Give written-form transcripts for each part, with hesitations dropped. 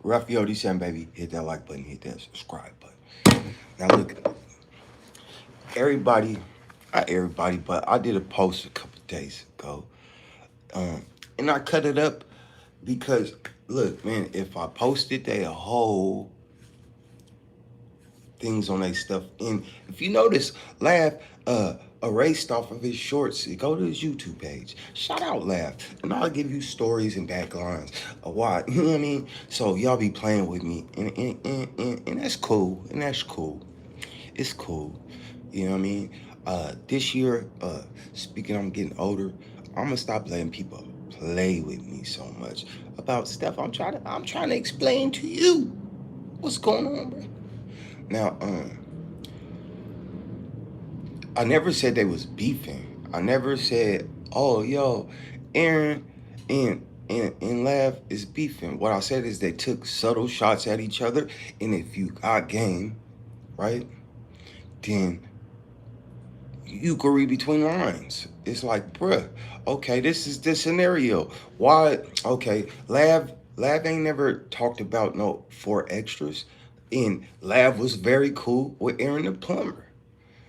Raphael D7, baby. Hit that like button, hit that subscribe button. Now look, everybody, not everybody, but I did a post a couple days ago. Um, and I cut it up because look, man, if I posted they a whole things on their stuff. And if you notice, Laugh erased off of his shorts. Go to his YouTube page. Shout out Laugh. And I'll give you stories and backlines of why. You know what I mean? So y'all be playing with me. And that's cool. And that's cool. It's cool. You know what I mean? This year, speaking, I'm getting older. I'm gonna stop letting people play with me so much about stuff I'm trying to explain to you what's going on, bro. Now, I never said they was beefing. I never said, oh, yo, Aaron and Lav is beefing. What I said is they took subtle shots at each other, and if you got game, right, then you can read between lines. It's like, bruh, okay, this is the scenario. Why? Okay, Lav ain't never talked about no 4 extras, and Lav was very cool with Aaron the plumber.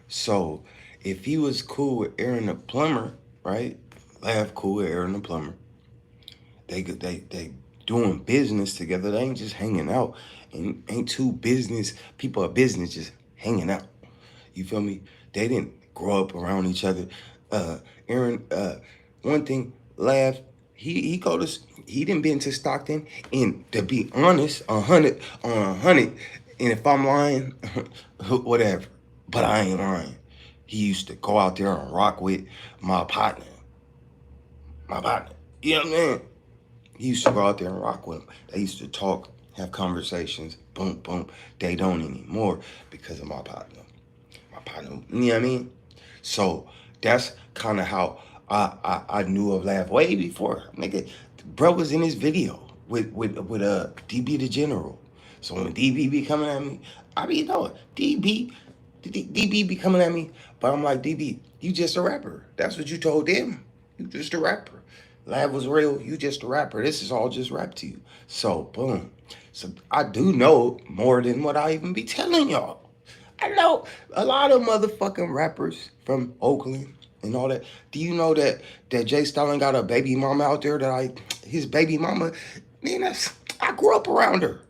So if he was cool with Aaron the plumber, right? Laugh cool with Aaron the plumber. They doing business together. They ain't just hanging out. And ain't two business people of business just hanging out. You feel me? They didn't grow up around each other. Aaron, one thing, Laugh, he didn't been to Stockton. And to be honest, 100 on 100. And if I'm lying, whatever. But I ain't lying. He used to go out there and rock with my partner. My partner. You know what I mean? He used to go out there and rock with him. They used to talk, have conversations. Boom, boom. They don't anymore because of my partner. My partner. You know what I mean? So that's kind of how I knew of Lav way before. Nigga, bro was in his video with DB the General. So when DB be coming at me, I be knowing DB be coming at me, but I'm like, DB, you just a rapper. That's what you told them. You just a rapper. Lav was real. You just a rapper. This is all just rap to you. So boom. So I do know more than what I even be telling y'all. I know a lot of motherfucking rappers from Oakland and all that. Do you know that Jay Stalin got a baby mama out there his baby mama, man, I grew up around her.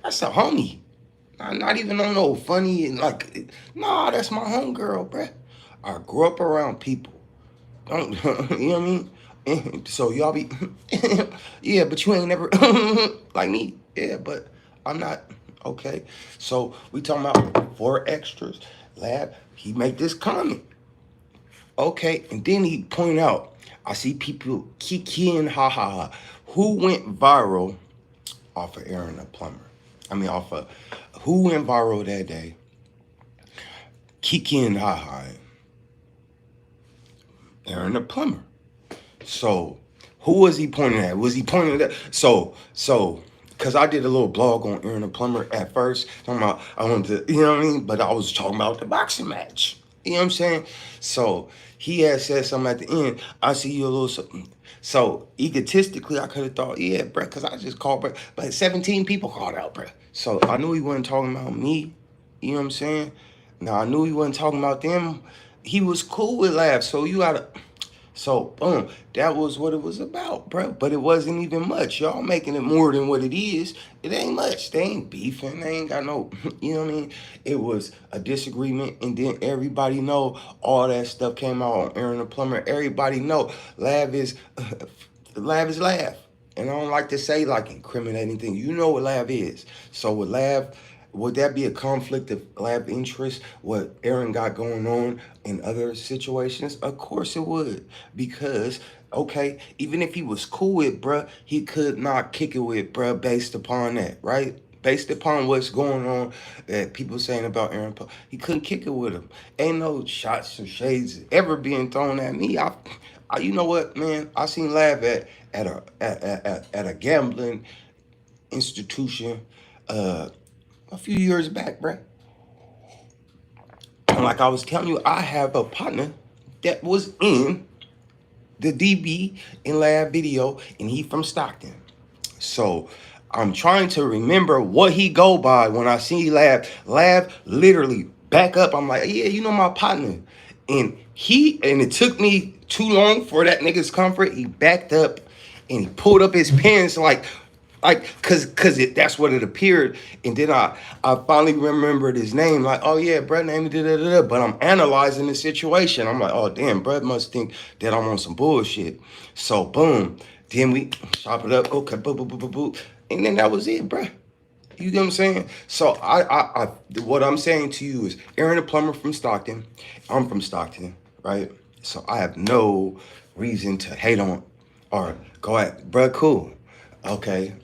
That's a homie. I'm not even on no funny and like, nah, that's my homegirl, bruh. I grew up around people. Don't you know what I mean? So y'all be, yeah, but you ain't never like me. Yeah, but I'm not okay. So we talking about 4 extras. Lab, he make this comment. Okay, and then he point out, I see people kikiing, ha ha ha. Who went viral off of Aaron the plumber? I mean, off of who went viral that day? Kikiing, ha ha. Aaron the plumber. So who was he pointing at? Was he pointing at because I did a little blog on Aaron the plumber at first, talking about I wanted to, you know what I mean? But I was talking about the boxing match. You know what I'm saying? So he had said something at the end. I see you a little something. So egotistically, I could have thought, yeah, bro, because I just called, bro. But 17 people called out, bro. So I knew he wasn't talking about me. You know what I'm saying? Now I knew he wasn't talking about them. He was cool with laughs. So you gotta. So, boom, that was what it was about, bro. But it wasn't even much. Y'all making it more than what it is. It ain't much. They ain't beefing. They ain't got no, you know what I mean? It was a disagreement, and then everybody know all that stuff came out on Aaron the Plumber. Everybody know Lav is, Lav is Lav. And I don't like to say, like, incriminating things. You know what Lav is. So with Lav, would that be a conflict of lab interest, what Aaron got going on in other situations? Of course it would. Because, okay, even if he was cool with bruh, he could not kick it with bruh based upon that, right? Based upon what's going on that people saying about Aaron Paul, he couldn't kick it with him. Ain't no shots or shades ever being thrown at me. You know what, man? I seen Lab at a gambling institution, a few years back, bruh. And like I was telling you, I have a partner that was in the DB in Lab video, and he from Stockton. So I'm trying to remember what he go by when I see Lav literally back up. I'm like, yeah, you know my partner. And it took me too long for that nigga's comfort. He backed up and he pulled up his pants like that's what it appeared. And then I finally remembered his name, like, oh yeah, bruh name da da da. But I'm analyzing the situation. I'm like, oh damn, bruh must think that I'm on some bullshit. So boom, then we chop it up. Okay, boo boo boo boo boo, and then that was it, bruh. You know what I'm saying? So what I'm saying to you is, Aaron the plumber from Stockton. I'm from Stockton, right? So I have no reason to hate on or go at, bruh, cool. Okay,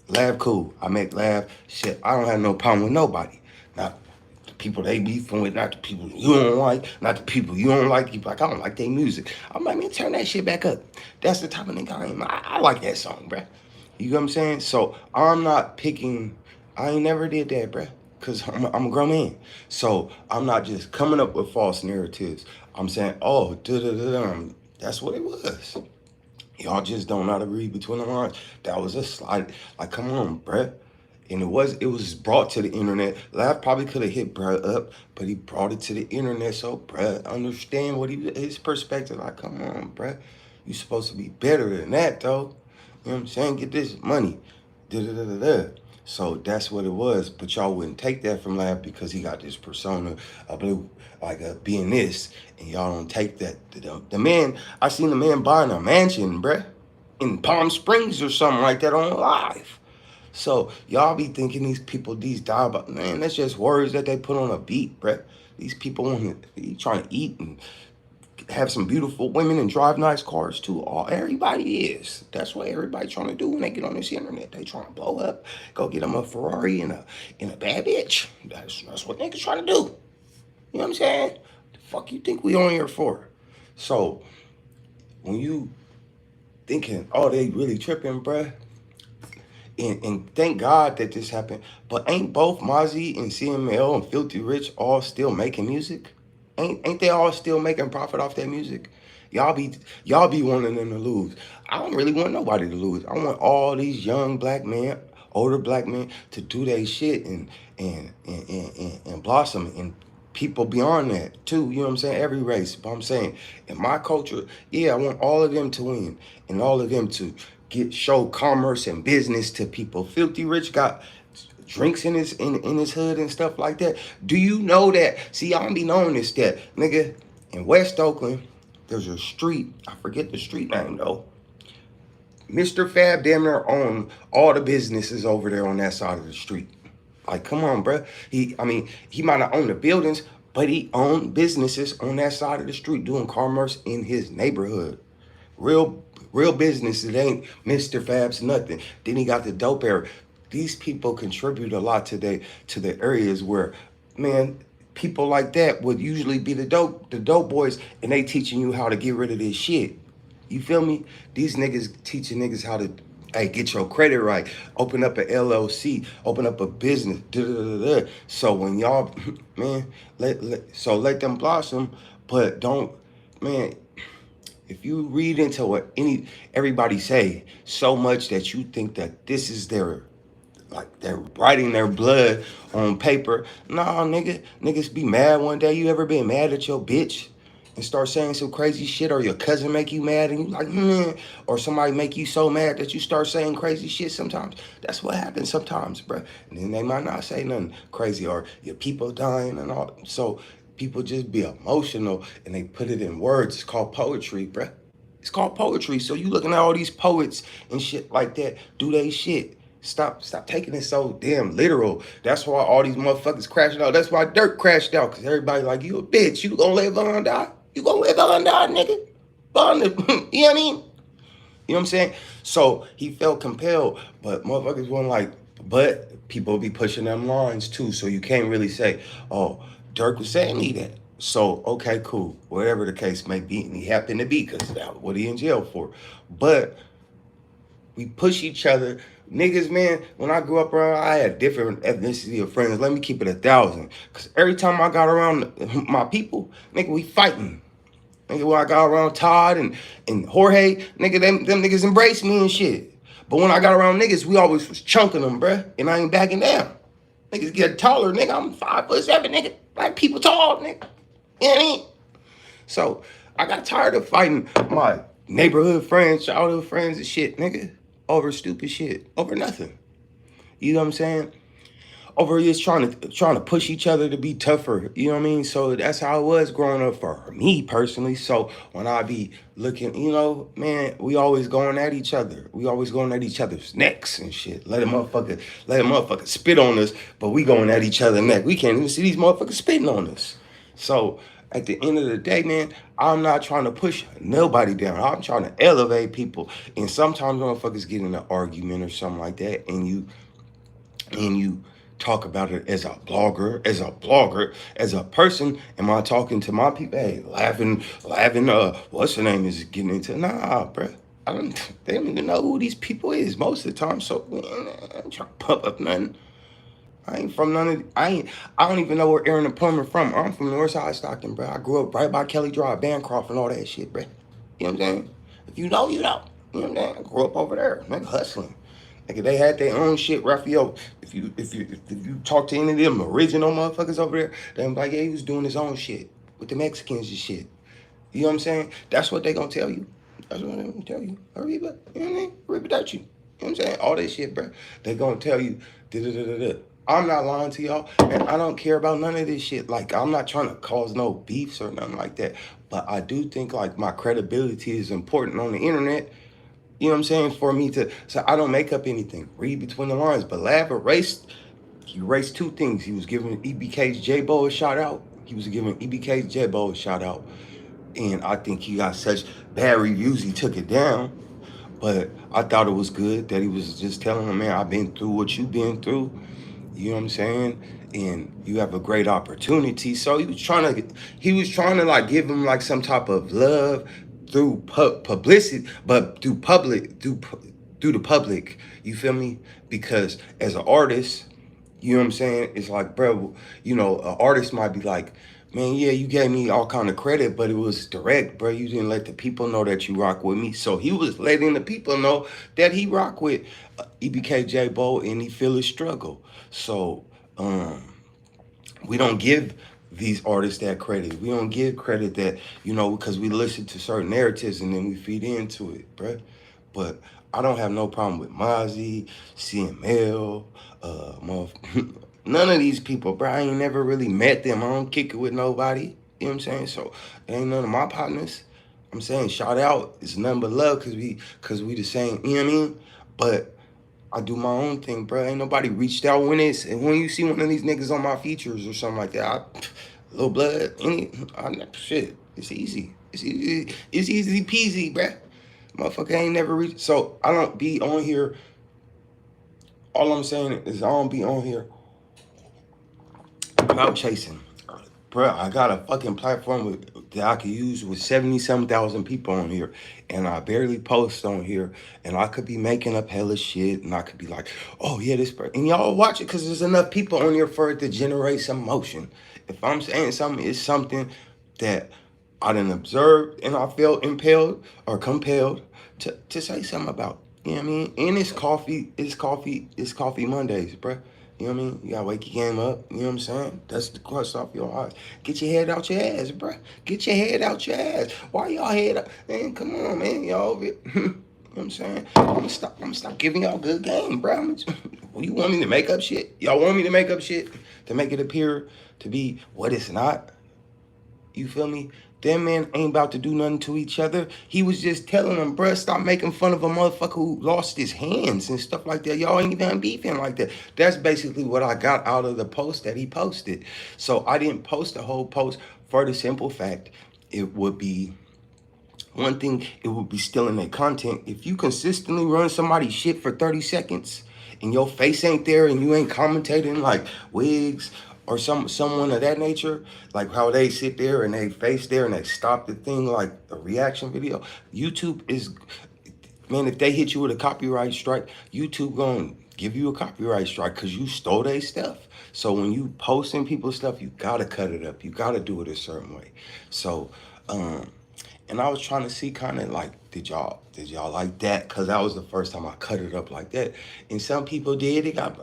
laugh cool. I make laugh. Shit, I don't have no problem with nobody. Not the people they beefing with, not the people you don't like, not the people you don't like. You like, I don't like their music. I'm like, man, turn that shit back up. That's the type of nigga I am. I like that song, bruh. You know what I'm saying? So I'm not picking. I ain't never did that, bruh. Cause I'm a grown man. So I'm not just coming up with false narratives. I'm saying, oh, that's what it was. Y'all just don't know how to read between the lines. That was a slide. Like, come on, bruh. And it was brought to the internet. Lav probably could have hit bruh up, but he brought it to the internet. So bruh understand his perspective. Like, come on, bruh. You supposed to be better than that, though. You know what I'm saying? Get this money. Da da da da da. So that's what it was. But y'all wouldn't take that from Lav because he got this persona, being this, and y'all don't take that. The man, I seen the man buying a mansion, bruh, in Palm Springs or something like that on live. So y'all be thinking these people, these diabolical, man, that's just words that they put on a beat, bruh. These people want to trying to eat and have some beautiful women and drive nice cars too. Everybody is. That's what everybody trying to do when they get on this internet. They trying to blow up, go get them a Ferrari and a bad bitch. That's what niggas trying to do. You know what I'm saying? The fuck you think we on here for? So when you thinking, oh, they really tripping, bruh. And thank God that this happened. But ain't both Mozzie and CML and Filthy Rich all still making music? Ain't they all still making profit off that music? Y'all be wanting them to lose. I don't really want nobody to lose. I want all these young black men, older black men, to do their shit and blossom, and people beyond that too. You know what I'm saying? Every race. But I'm saying in my culture, yeah, I want all of them to win and all of them to show commerce and business to people. Filthy Rich got drinks in his hood and stuff like that. Do you know that? See, y'all be knowing this, that nigga in West Oakland, there's a street. I forget the street name though. Mr. Fab damn near owned all the businesses over there on that side of the street. Like, come on, bruh. He might not own the buildings, but he owned businesses on that side of the street doing commerce in his neighborhood. Real business. It ain't Mr. Fab's nothing. Then he got the dope era. These people contribute a lot today to the areas where, man, people like that would usually be the dope boys, and they teaching you how to get rid of this shit. You feel me? These niggas teaching niggas how to, hey, get your credit right, open up an LLC, open up a business. So when y'all, man, let them blossom, but don't, man. If you read into what everybody say so much that you think that this is they're writing their blood on paper. Nah, niggas be mad one day. You ever been mad at your bitch and start saying some crazy shit, or your cousin make you mad and you like, or somebody make you so mad that you start saying crazy shit sometimes? That's what happens sometimes, bruh. And then they might not say nothing crazy, or your people dying and all. So people just be emotional and they put it in words. It's called poetry, bruh. It's called poetry. So you looking at all these poets and shit like that, do they shit. Stop taking it so damn literal. That's why all these motherfuckers crashing out. That's why Dirk crashed out, because everybody like, you a bitch. You gonna live on die. You gonna live on die, nigga. You know what I mean? You know what I'm saying? So he felt compelled, but motherfuckers weren't like, but people be pushing them lines too. So you can't really say, oh, Dirk was saying me that. So, okay, cool. Whatever the case may be. And he happened to be, because that's what he in jail for. But we push each other. Niggas, man, when I grew up around, I had different ethnicity of friends. Let me keep it 1,000. Because every time I got around my people, nigga, we fighting. Nigga, when I got around Todd and Jorge, nigga, them niggas embraced me and shit. But when I got around niggas, we always was chunking them, bruh. And I ain't backing down. Niggas get taller, nigga. I'm 5'7", nigga. Black people tall, nigga. You know what I mean? So I got tired of fighting my neighborhood friends, childhood friends and shit, nigga. Over stupid shit. Over nothing. You know what I'm saying? Over just trying to push each other to be tougher. You know what I mean? So that's how it was growing up for me personally. So when I be looking, you know, man, we always going at each other. We always going at each other's necks and shit. Let a motherfucker spit on us, but we going at each other's neck. We can't even see these motherfuckers spitting on us. So at the end of the day, man, I'm not trying to push nobody down. I'm trying to elevate people. And sometimes motherfuckers get in an argument or something like that, and you talk about it as a blogger, as a person. Am I talking to my people? Hey, laughing, what's her name is getting into? Nah, bruh. They don't even know who these people is most of the time. So man, I ain't trying to pump up nothing. I ain't from none of. I don't even know where Aaron the plumber from. I'm from Northside Stockton, bro. I grew up right by Kelly Drive, Bancroft, and all that shit, bro. You know what I'm saying? If you know, you know. You know what I'm saying? I grew up over there, man, hustling. Like they had their own shit, Raphael. If you talk to any of them original motherfuckers over there, they be like, yeah, he was doing his own shit with the Mexicans and shit. You know what I'm saying? That's what they gonna tell you. That's what they gonna tell you. Arriba, you know what I mean? Arriba that you. You know what I'm saying? All that shit, bro. They gonna tell you, da da da da da. I'm not lying to y'all, and I don't care about none of this shit. Like, I'm not trying to cause no beefs or nothing like that. But I do think like my credibility is important on the internet. You know what I'm saying? For me to, so I don't make up anything. Read between the lines. But Lav he erased two things. He was giving EBK's J-Bo a shout out. He was giving EBK's J-Bo a shout out. And I think he got such bad reviews, he took it down. But I thought it was good that he was just telling him, man, I've been through what you've been through. You know what I'm saying? And you have a great opportunity. So he was trying to like give him like some type of love through publicity, but through the public. You feel me? Because as an artist, you know what I'm saying? It's like, bro, you know, an artist might be like, man, yeah, you gave me all kind of credit, but it was direct, bro. You didn't let the people know that you rock with me. So he was letting the people know that he rock with EBK J-Bo and he feel his struggle. So we don't give these artists that credit. We don't give credit that, you know, because we listen to certain narratives and then we feed into it, bro. But I don't have no problem with Mozzie, CML, none of these people, bro. I ain't never really met them. I don't kick it with nobody. You know what I'm saying? So it ain't none of my partners. I'm saying shout out. It's nothing but love cause we the same, you know what I mean? But I do my own thing, bro. Ain't nobody reached out when you see one of these niggas on my features or something like that. Little blood, shit. It's easy. It's easy. It's easy peasy, bro. Motherfucker ain't never reached. So I don't be on here. All I'm saying is I don't be on here about chasing. Bro, I got a fucking platform that I could use with 77,000 people on here, and I barely post on here, and I could be making up hella shit, and I could be like, oh yeah, this person, and y'all watch it because there's enough people on here for it to generate some motion. If I'm saying something, it's something that I done observed, and I felt impelled or compelled to say something about. You know what I mean? And it's coffee Mondays, bro. You know what I mean? You gotta wake your game up. You know what I'm saying? That's the crust off your eyes. Get your head out your ass, bro. Get your head out your ass. Why y'all head up? Man, come on, man. Y'all, you know what I'm saying? I'm gonna stop giving y'all good game, bro. You want me to make up shit? Y'all want me to make up shit to make it appear to be what it's not? You feel me? Them man ain't about to do nothing to each other. He was just telling them, bruh, stop making fun of a motherfucker who lost his hands and stuff like that. Y'all ain't even beefing like that. That's basically what I got out of the post that he posted. So I didn't post the whole post for the simple fact it would be one thing, it would be stealing their content. If you consistently run somebody's shit for 30 seconds and your face ain't there and you ain't commentating like Wigs or someone of that nature, like how they sit there and they face there and they stop the thing like a reaction video, YouTube is, man, if they hit you with a copyright strike, YouTube gonna give you a copyright strike because you stole their stuff. So when you posting people's stuff, you gotta cut it up. You gotta do it a certain way. So, And I was trying to see kind of like, did y'all like that? Cause that was the first time I cut it up like that. And some people did. It got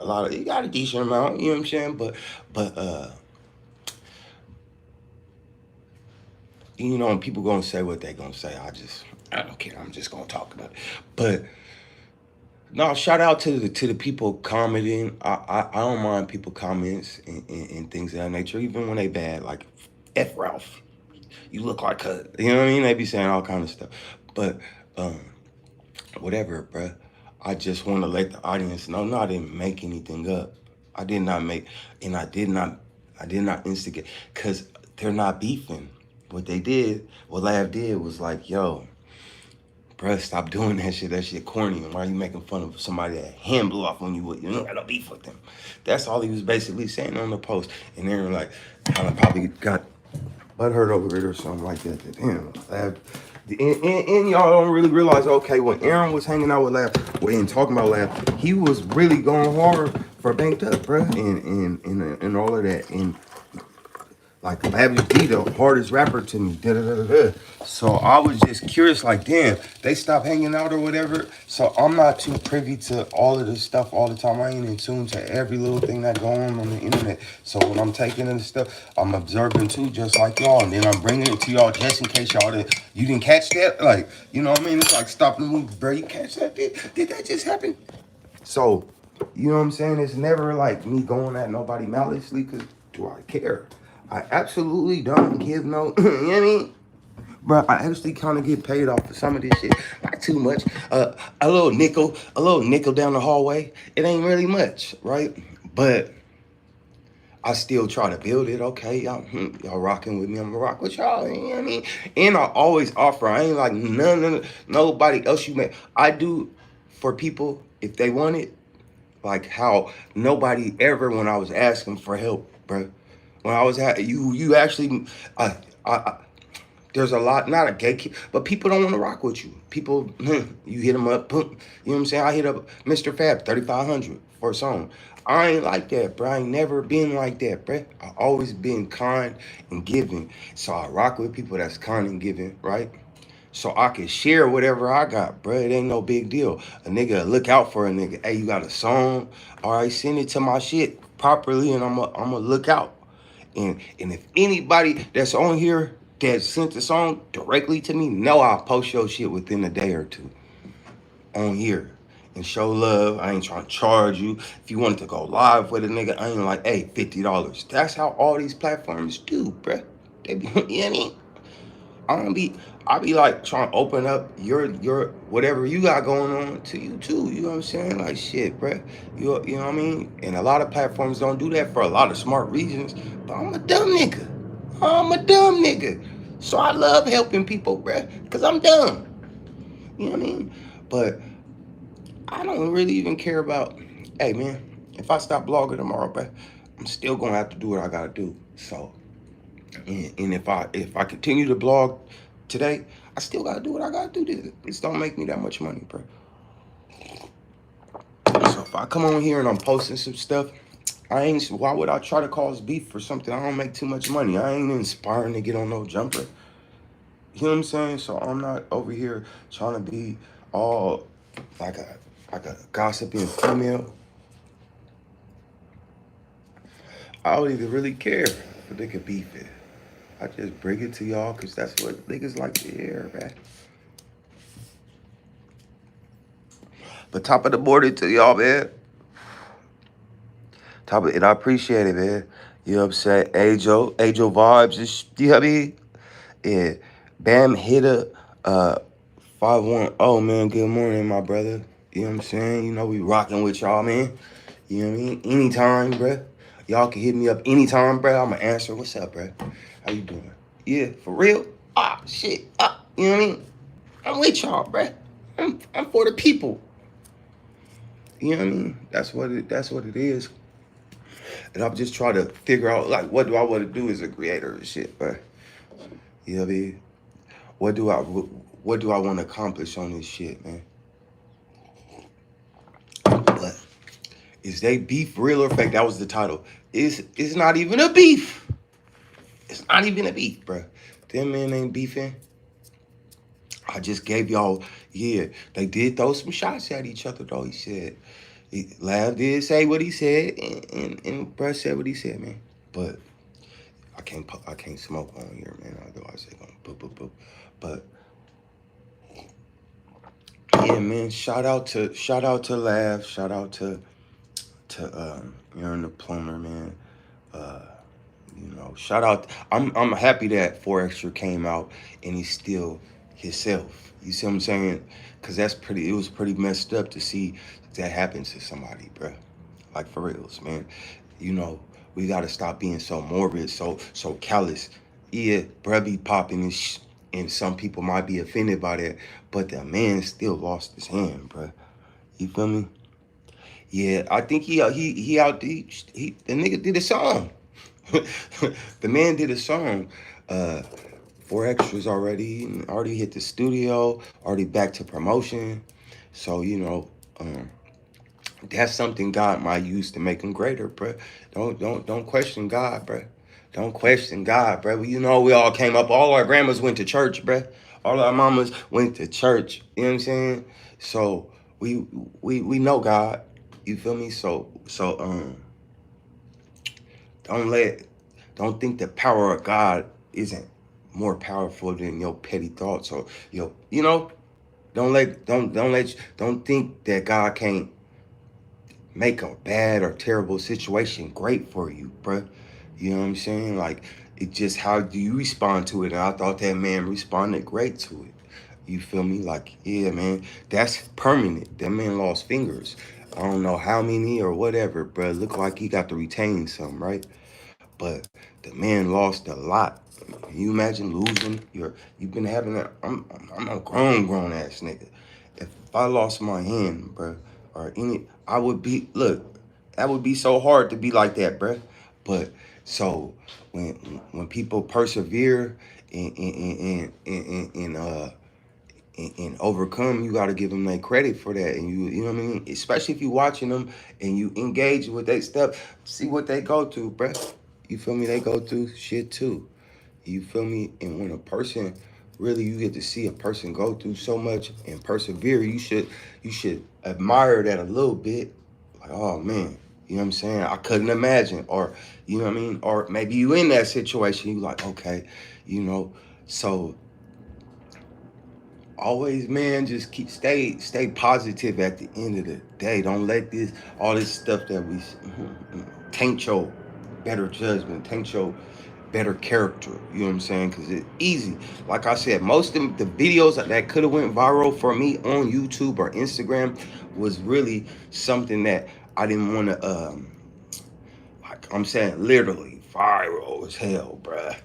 a decent amount, you know what I'm saying? But you know, and people gonna say what they gonna say. I don't care. I'm just gonna talk about it. But no, shout out to the people commenting. I don't mind people comments and things of that nature, even when they bad. Like F Ralph, you look like a, you know what I mean? They be saying all kind of stuff. But um, whatever, bruh. I just want to let the audience know. No, I didn't make anything up. I did not make, and I did not instigate, cause they're not beefing. What they did, what Lav did was like, yo, bruh, stop doing that shit. That shit corny. And why are you making fun of somebody that hand blew off on you? You don't got no beef with them. That's all he was basically saying on the post. And they were like, kind of probably got butthurt over it or something like that. Damn, Lav. And y'all don't really realize, okay, when Aaron was hanging out with Lav, and talking about Lav, he was really going hard for Banked Up, bruh, and all of that. And like Lavish D, the hardest rapper to me. Da, da, da, da, da. So I was just curious, like, damn, they stopped hanging out or whatever. So I'm not too privy to all of this stuff all the time. I ain't in tune to every little thing that going on the internet. So when I'm taking in this stuff, I'm observing too, just like y'all. And then I'm bringing it to y'all just in case you didn't catch that. Like, you know what I mean? It's like, stop the movie, bro. You catch that? Did that just happen? So, you know what I'm saying? It's never like me going at nobody maliciously, because do I care? I absolutely don't give no, you know what I mean? Bro, I actually kind of get paid off for some of this shit. Not too much. A little nickel down the hallway. It ain't really much, right? But I still try to build it. Okay, y'all rocking with me. I'm gonna rock with y'all. You know what I mean? And I always offer. I ain't like nobody else you met. I do for people if they want it. Like how nobody ever, when I was asking for help, bro. When I was you actually, I there's a lot, not a gatekeeper, but people don't want to rock with you. People, you hit them up, you know what I'm saying? I hit up Mr. Fab 3500 for a song. I ain't like that, bro. I ain't never been like that, bro. I always been kind and giving. So I rock with people that's kind and giving, right? So I can share whatever I got, bro. It ain't no big deal. A nigga look out for a nigga. Hey, you got a song? All right, send it to my shit properly, and I'm a look out. And if anybody that's on here that sent the song directly to me, know I'll post your shit within a day or two on here and show love. I ain't trying to charge you. If you wanted to go live with a nigga, I ain't like, hey, $50. That's how all these platforms do, bruh. They be, you know what I mean? I be like trying to open up your whatever you got going on to you too. You know what I'm saying? Like shit, bruh. You know what I mean? And a lot of platforms don't do that for a lot of smart reasons. But I'm a dumb nigga. I'm a dumb nigga. So I love helping people, bruh. Cause I'm dumb. You know what I mean? But I don't really even care about, hey man, if I stop blogging tomorrow, bruh, I'm still gonna have to do what I gotta do. So and if I continue to blog today, I still gotta do what I gotta do. This don't make me that much money, bro. So if I come on here and I'm posting some stuff, why would I try to cause beef for something I don't make too much money? I ain't inspiring to get on no jumper. You know what I'm saying? So I'm not over here trying to be all like a gossiping female. I don't even really care if they could beef it. I just bring it to y'all because that's what niggas like to hear, man. But top of the morning to y'all, man. And I appreciate it, man. You know what I'm saying? Ajo vibes, you know what I mean? Yeah. Bam Hitter, 510, man. Good morning, my brother. You know what I'm saying? You know we rocking with y'all, man. You know what I mean? Anytime, bruh. Y'all can hit me up anytime, bruh. I'ma answer. What's up, bruh? How you doing? Yeah, for real? Ah, shit. Ah, you know what I mean? I'm with y'all, bruh. I'm for the people. You know what I mean? That's what it is. And I'm just trying to figure out like what do I want to do as a creator and shit, but you know what I mean? What do I want to accomplish on this shit, man? But is they beef real or fake? That was the title. It's not even a beef. It's not even a beef, bro. Them men ain't beefing. I just gave y'all, yeah, they did throw some shots at each other though. He said, Lav did say what he said, and bruh said what he said, man. But I can't smoke on here, man. Otherwise they gonna boop boop boop. But yeah, man. Shout out to Lav. Shout out to Aaron the plumber, man. Uh, shout out. I'm happy that 4Extra came out and he's still himself. You see what I'm saying? Cause that's pretty. It was pretty messed up to see that happen to somebody, bruh. Like for reals, man. You know, we gotta stop being so morbid, so callous. Yeah, bruh be popping and some people might be offended by that, but the man still lost his hand, bruh. You feel me? Yeah, I think he out the nigga did a song. The man did a song. Uh 4Extras already hit the studio, already back to promotion. So, that's something God might use to make him greater, bruh. Don't question God, bruh. Don't question God, bruh. Well, we all came up. All our grandmas went to church, bruh. All our mamas went to church. You know what I'm saying? So we know God. You feel me? So don't let don't think the power of God isn't more powerful than your petty thoughts or your don't think that God can't make a bad or terrible situation great for you, bruh. You know what I'm saying? Like, it just, how do you respond to it? And I thought that man responded great to it. You feel me? Like, yeah, man, that's permanent. That man lost fingers. I don't know how many or whatever, bruh. Look like he got to retain some, right? But the man lost a lot. Can you imagine losing you've been having I'm a grown ass nigga. If I lost my hand, bro, or I would be, look, that would be so hard to be like that, bro. But so when people persevere and overcome, you got to give them their credit for that. And you know what I mean? Especially if you watching them and you engage with their stuff, see what they go through, bruh. You feel me? They go through shit too. You feel me? And when a person really, you get to see a person go through so much and persevere, you should admire that a little bit. Like, oh man, you know what I'm saying? I couldn't imagine. Or you know what I mean? Or maybe you in that situation, you like, okay, you know, so always, man, just stay positive at the end of the day. Don't let all this stuff that we taint your better judgment, taint your better character. You know what I'm saying? Because it's easy. Like I said, most of the videos that could have went viral for me on YouTube or Instagram was really something that I didn't want to like I'm saying, literally viral as hell, bruh.